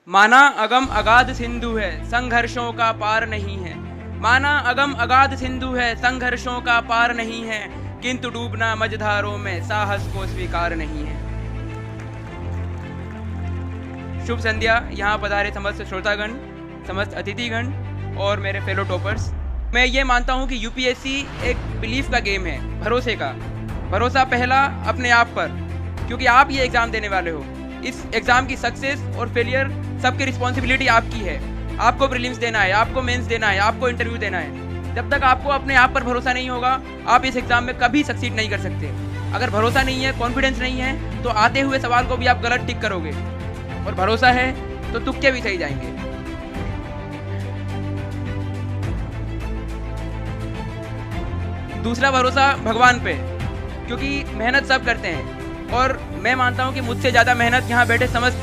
माना अगम अगाध सिंधु है, संघर्षों का पार नहीं है। माना अगम अगाध सिंधु है, संघर्षों का पार नहीं है, किंतु डूबना मझधारों में साहस को स्वीकार नहीं है। शुभ संध्या। यहाँ पधारे समस्त श्रोतागण, समस्त अतिथिगण और मेरे फेलो टॉपर्स। मैं ये मानता हूँ कि यूपीएससी एक बिलीफ का गेम है, भरोसे का। भरोसा पहला अपने आप पर, क्योंकि आप ये एग्ज़ाम देने वाले हो। इस एग्ज़ाम की सक्सेस और फेलियर सबकी रिस्पॉन्सिबिलिटी आपकी है। आपको प्रीलिम्स देना है, आपको मेंस देना है, आपको इंटरव्यू देना है। जब तक आपको अपने आप पर भरोसा नहीं होगा, आप इस एग्ज़ाम में कभी सक्सीड नहीं कर सकते। अगर भरोसा नहीं है, कॉन्फिडेंस नहीं है, तो आते हुए सवाल को भी आप गलत टिक करोगे। और भरोसा है तो तुक्के भी सही जाएंगे। दूसरा भरोसा भगवान पे, क्योंकि मेहनत सब करते हैं और मैं मानता हूँ कि मुझसे ज़्यादा मेहनत यहाँ बैठे समस्त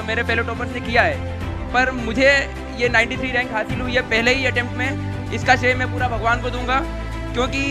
मेरे फेलो टॉपर्स ने किया है। पर मुझे ये 93 रैंक हासिल हुई है पहले ही अटेम्प्ट में। इसका श्रेय मैं पूरा भगवान को दूंगा, क्योंकि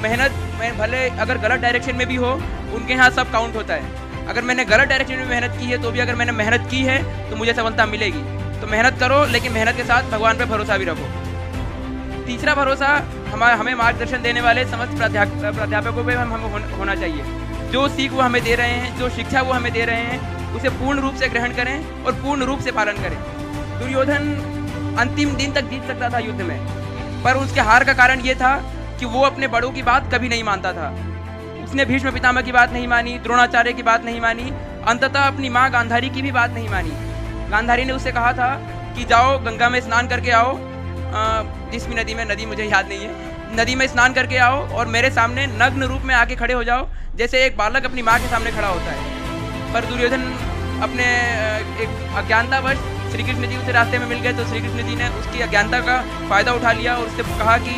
मेहनत में भले अगर गलत डायरेक्शन में भी हो, उनके यहाँ सब काउंट होता है। अगर मैंने गलत डायरेक्शन में मेहनत की है तो भी अगर मैंने मेहनत की है तो मुझे सफलता मिलेगी। तो मेहनत करो, लेकिन मेहनत के साथ भगवान पर भरोसा भी रखो। तीसरा भरोसा हमें मार्गदर्शन देने वाले समस्त प्राध्यापकों पर हमें होना चाहिए। जो सीख वो हमें दे रहे हैं, जो शिक्षा वो हमें दे रहे हैं, उसे पूर्ण रूप से ग्रहण करें और पूर्ण रूप से पालन करें। दुर्योधन अंतिम दिन तक जीत सकता था युद्ध में, पर उसके हार का कारण ये था कि वो अपने बड़ों की बात कभी नहीं मानता था। उसने भीष्म पितामह की बात नहीं मानी, द्रोणाचार्य की बात नहीं मानी, अंततः अपनी माँ गांधारी की भी बात नहीं मानी। गांधारी ने उससे कहा था कि जाओ गंगा में स्नान करके आओ, जिस भी नदी मुझे याद नहीं है, नदी में स्नान करके आओ और मेरे सामने नग्न रूप में आके खड़े हो जाओ, जैसे एक बालक अपनी माँ के सामने खड़ा होता है। पर दुर्योधन अपने एक अज्ञानतावश श्री कृष्ण जी उसे रास्ते में मिल गए, तो श्री कृष्ण जी ने उसकी अज्ञानता का फ़ायदा उठा लिया और उससे कहा कि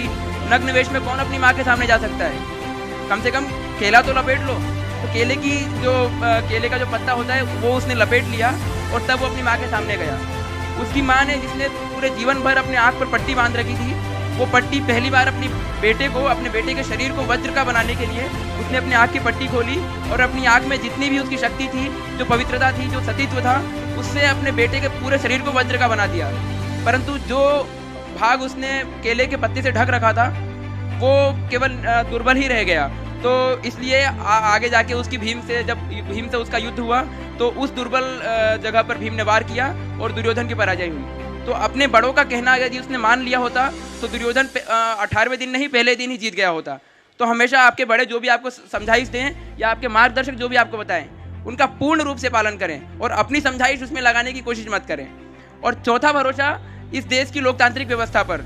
नग्न वेश में कौन अपनी माँ के सामने जा सकता है, कम से कम केला तो लपेट लो। तो केले का जो पत्ता होता है वो उसने लपेट लिया और तब वो अपनी माँ के सामने गया। उसकी माँ ने, जिसने पूरे जीवन भर अपने आँख पर पट्टी बांध रखी थी, वो पट्टी पहली बार अपने बेटे के शरीर को वज्र का बनाने के लिए उसने अपनी आँख की पट्टी खोली और अपनी आँख में जितनी भी उसकी शक्ति थी, जो पवित्रता थी, जो सतीत्व था, उससे अपने बेटे के पूरे शरीर को वज्र का बना दिया। परंतु जो भाग उसने केले के पत्ते से ढक रखा था वो केवल दुर्बल ही रह गया। तो इसलिए आगे जाके उसकी जब भीम से उसका युद्ध हुआ तो उस दुर्बल जगह पर भीम ने वार किया और दुर्योधन की पराजय हुई। तो अपने बड़ों का कहना यदि उसने मान लिया होता तो दुर्योधन 18वें दिन नहीं, पहले दिन ही जीत गया होता। तो हमेशा आपके बड़े जो भी आपको समझाइश दें या आपके मार्गदर्शक जो भी आपको बताएं, उनका पूर्ण रूप से पालन करें और अपनी समझाइश उसमें लगाने की कोशिश मत करें। और चौथा भरोसा इस देश की लोकतांत्रिक व्यवस्था पर।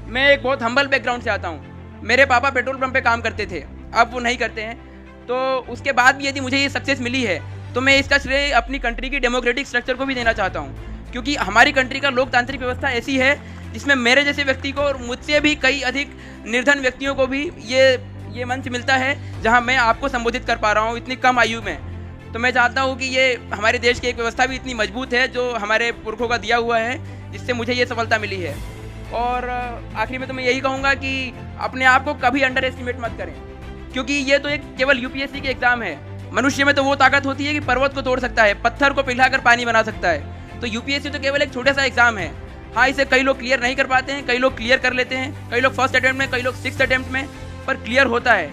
मैं एक बहुत हम्बल बैकग्राउंड से आता हूँ। मेरे पापा पेट्रोल पंप पे काम करते थे, अब वो नहीं करते हैं। तो उसके बाद भी यदि मुझे ये सक्सेस मिली है तो मैं इसका श्रेय अपनी कंट्री की डेमोक्रेटिक स्ट्रक्चर को भी देना चाहता हूँ, क्योंकि हमारी कंट्री का लोकतांत्रिक व्यवस्था ऐसी है जिसमें मेरे जैसे व्यक्ति को और मुझसे भी कई अधिक निर्धन व्यक्तियों को भी ये मंच मिलता है जहां मैं आपको संबोधित कर पा रहा हूं इतनी कम आयु में। तो मैं चाहता हूं कि ये हमारे देश की एक व्यवस्था भी इतनी मजबूत है जो हमारे पुरखों का दिया हुआ है, जिससे मुझे ये सफलता मिली है। और आखिरी में तो मैं यही कहूँगा कि अपने आप को कभी अंडर एस्टिमेट मत करें, क्योंकि ये तो एक केवल यूपीएससी की एग्ज़ाम है। मनुष्य में तो वो ताकत होती है कि पर्वत को तोड़ सकता है, पत्थर को पिघलाकर पानी बना सकता है। तो यूपीएससी तो केवल एक छोटा सा एग्जाम है। हाँ, इसे कई लोग क्लियर नहीं कर पाते हैं, कई लोग क्लियर कर लेते हैं, कई लोग फर्स्ट अटेम्प्ट में, कई लोग 6th अटेम्प्ट में, पर क्लियर होता है।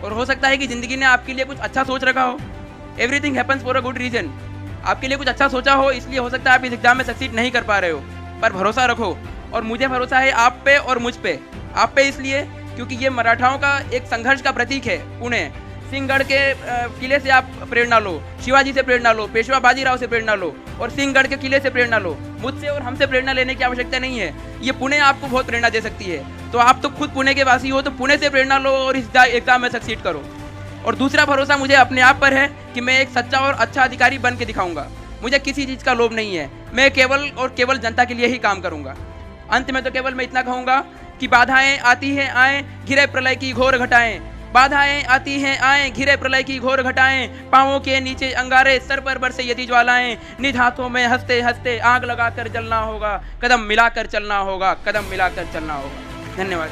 और हो सकता है कि ज़िंदगी ने आपके लिए कुछ अच्छा सोच रखा हो। Everything happens for a good reason. आपके लिए कुछ अच्छा सोचा हो, इसलिए हो सकता है आप इस एग्जाम में सक्सीड नहीं कर पा रहे हो, पर भरोसा रखो। और मुझे भरोसा है आप पे और मुझ पे। आप पे इसलिए क्योंकि ये मराठाओं का एक संघर्ष का प्रतीक है पुणे। सिंहगढ़ के किले से आप प्रेरणा लो, शिवाजी से प्रेरणा लो, पेशवा बाजीराव से प्रेरणा लो और सिंहगढ़ के किले से प्रेरणा लो। मुझसे और हमसे प्रेरणा लेने की आवश्यकता नहीं है। ये पुणे आपको बहुत प्रेरणा दे सकती है। तो आप तो खुद पुणे के वासी हो, तो पुणे से प्रेरणा लो और इस एग्जाम में सक्सीड करो। और दूसरा भरोसा मुझे अपने आप पर है कि मैं एक सच्चा और अच्छा अधिकारी बन के दिखाऊंगा। मुझे किसी चीज़ का लोभ नहीं है। मैं केवल और केवल जनता के लिए ही काम करूंगा। अंत में तो केवल मैं इतना कहूँगा कि बाधाएं आती हैं आए, घिरे प्रलय की घोर घटाएं। बाधाएं आती हैं आए, घिरे प्रलय की घोर घटाएं। पांवों के नीचे अंगारे, सर पर बरसे यदि ज्वालाएं। निज हाथों में हंसते हंसते आग लगाकर जलना होगा, कदम मिलाकर चलना होगा, कदम मिलाकर चलना होगा। धन्यवाद।